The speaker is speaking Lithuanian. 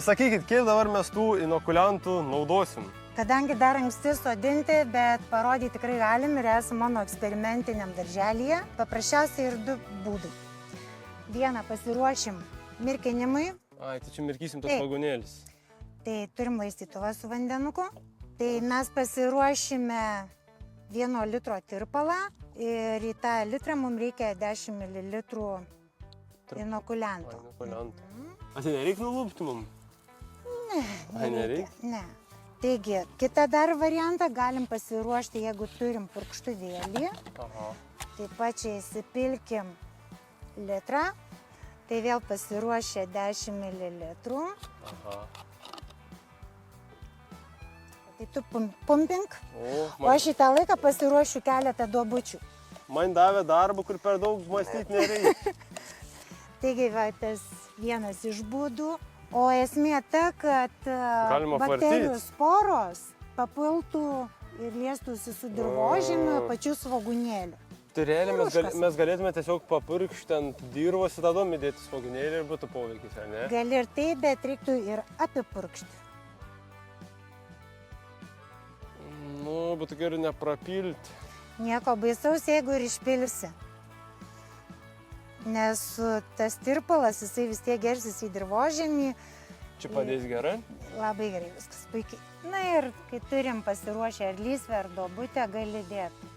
Sakykit, kiek dabar mes tų inokuliantų naudosim? Kadangi dar anksti sodinti, bet parodyti tikrai galim ir esame mano eksperimentiniam darželyje. Paprasčiausiai ir 2 būdai. Vieną pasiruošim mirkinimui. Ai, tai čia mirkysim tos Taip. vagonėlis. Tai turim laistytuvą su vandenuku. Tai mes pasiruošime 1 litro tirpalą ir į tą litrą mums reikia 10 ml inokulianto. Inokulianto. A, tai nereikia nulupti mums? Ne, nereikia? Ne. Taigi, kitą dar variantą galim pasiruošti, jeigu turim purkštuvėlį. Aha. Taip pat čia įsipilkim litrą. Tai vėl pasiruošę 10 ml. Aha. Tai tu pumpink, o Man, aš į tą laiką pasiruošiu keletą duobučių. man davė darbą, kur per daug mąstyti nereikia. Taigi, va, tas vienas iš būdų. O esmė ta, kad Galima bakterijų vartyt. sporos papultų ir liestųsi su dirvožemiu pačiu svogūnėliu. Tai realiai Miškas. mes galėtume tiesiog papurkšti ant dirvos ir tada įdėti svoginėlį ir būtų poveikis, ar ne? Gali ir taip, bet reiktų ir apipurkšti. Nu, būtų gerai neprapilti. Nieko baisaus, jeigu ir išpilsi. Nes tas tirpalas, jisai vis tiek gersis į dirvožemį. Čia padės gerai? Labai gerai, viskas puikiai. Na ir kai turim pasiruošę ar lysvę, ar duobutę, gali dėti